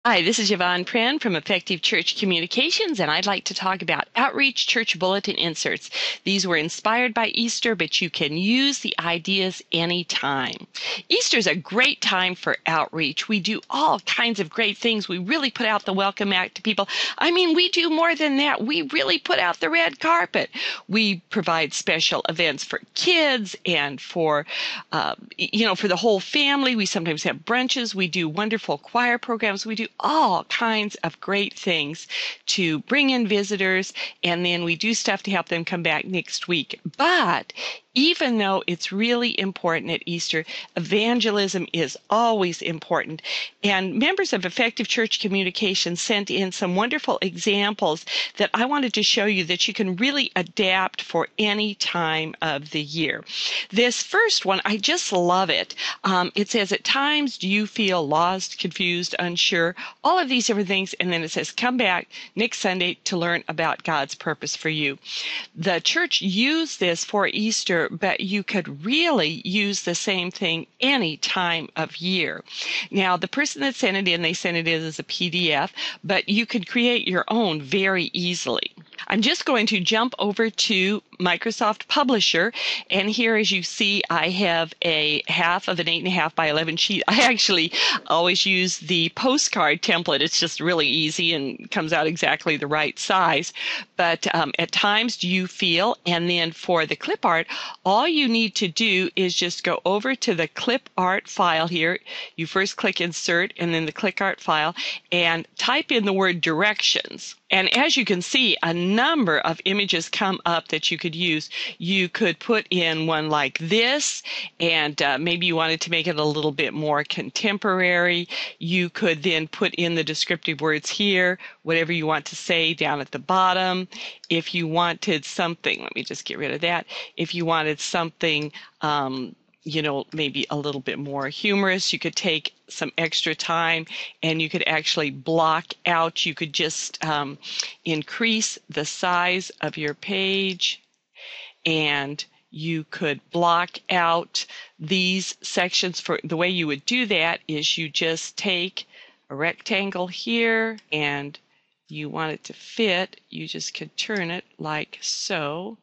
Hi, this is Yvon Prehn from Effective Church Communications, and I'd like to talk about Outreach Church Bulletin inserts. These were inspired by Easter, but you can use the ideas anytime. Easter's a great time for outreach. We do all kinds of great things. We really put out the welcome mat to people. I mean, we do more than that. We really put out the red carpet. We provide special events for kids and for the whole family. We sometimes have brunches. We do wonderful choir programs. We do all kinds of great things to bring in visitors, and then we do stuff to help them come back next week. But even though it's really important at Easter, evangelism is always important. And members of Effective Church Communication sent in some wonderful examples that I wanted to show you that you can really adapt for any time of the year. This first one, I just love it. It says, at times, do you feel lost, confused, unsure? All of these different things. And then it says, come back next Sunday to learn about God's purpose for you. The church used this for Easter, but you could really use the same thing any time of year. Now, the person that sent it in, they sent it in as a PDF, but you could create your own very easily. I'm just going to jump over to Microsoft Publisher, and here, as you see, I have a half of an 8.5 by 11 sheet. I actually always use the postcard template. It's just really easy and comes out exactly the right size. But at times, do you feel? And then for the clip art, all you need to do is just go over to the clip art file here. You first click Insert and then the clip art file and type in the word directions. And as you can see, a number of images come up that you could use. You could put in one like this, and maybe you wanted to make it a little bit more contemporary. You could then put in the descriptive words here, whatever you want to say down at the bottom. If you wanted something, let me just get rid of that. If you wanted something, maybe a little bit more humorous, you could take some extra time and you could actually block out. You could just increase the size of your page, and you could block out these sections. For the way you would do that is you just take a rectangle here and you want it to fit. You just could turn it like so,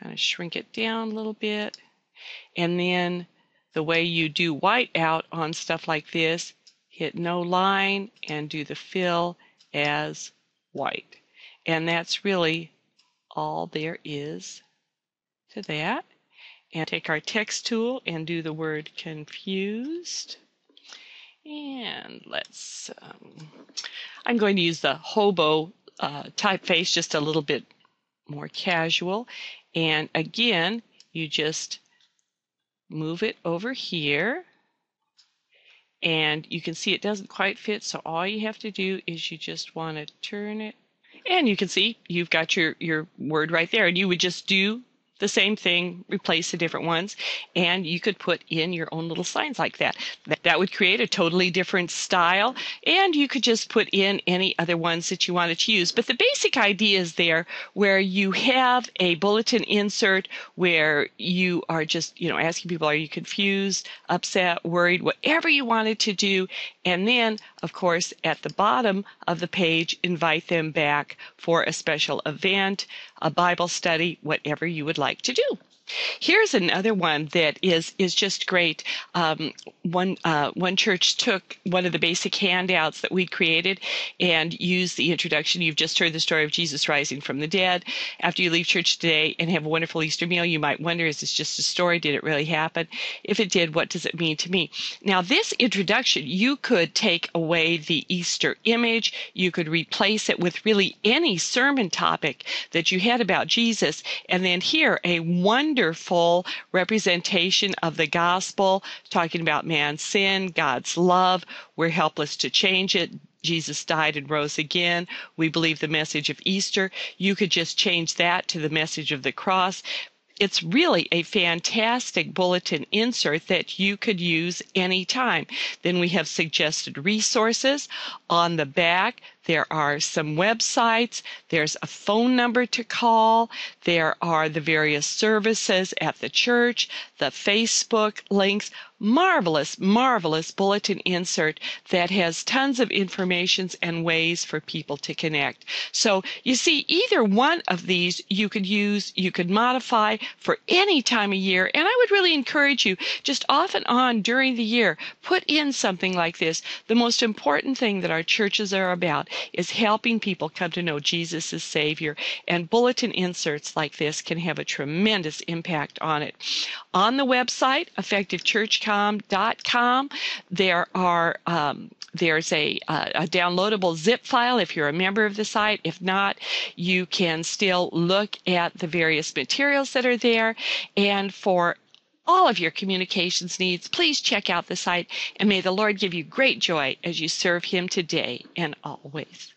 kind of shrink it down a little bit. And then the way you do white out on stuff like this, hit no line and do the fill as white. And that's really all there is to that. And take our text tool and do the word confused. And I'm going to use the hobo typeface, just a little bit more casual. And again, you just move it over here, and you can see it doesn't quite fit, so all you have to do is you just want to turn it, and you can see you've got your word right there, and you would just do the same thing, replace the different ones, and you could put in your own little signs like that. That would create a totally different style, and you could just put in any other ones that you wanted to use. But the basic idea is there, where you have a bulletin insert where you are just, asking people, are you confused, upset, worried, whatever you wanted to do, and then, of course, at the bottom of the page, invite them back for a special event, a Bible study, whatever you would like to do. Here's another one that is just great. One church took one of the basic handouts that we created and used the introduction. You've just heard the story of Jesus rising from the dead. After you leave church today and have a wonderful Easter meal, you might wonder, is this just a story? Did it really happen? If it did, what does it mean to me? Now, this introduction, you could take away the Easter image. You could replace it with really any sermon topic that you had about Jesus, and then here, a wonderful representation of the gospel, talking about man's sin, God's love. We're helpless to change it. Jesus died and rose again. We believe the message of Easter. You could just change that to the message of the cross. It's really a fantastic bulletin insert that you could use anytime. Then we have suggested resources on the back. There are some websites. There's a phone number to call. There are the various services at the church, the Facebook links. Marvelous, marvelous bulletin insert that has tons of information and ways for people to connect. So you see, either one of these you could use, you could modify for any time of year. And I would really encourage you, just off and on during the year, put in something like this. The most important thing that our churches are about is helping people come to know Jesus as Savior. And bulletin inserts like this can have a tremendous impact on it. On the website, effectivechurchcom.com, there's a downloadable zip file if you're a member of the site. If not, you can still look at the various materials that are there. And for all of your communications needs, please check out the site, and may the Lord give you great joy as you serve Him today and always.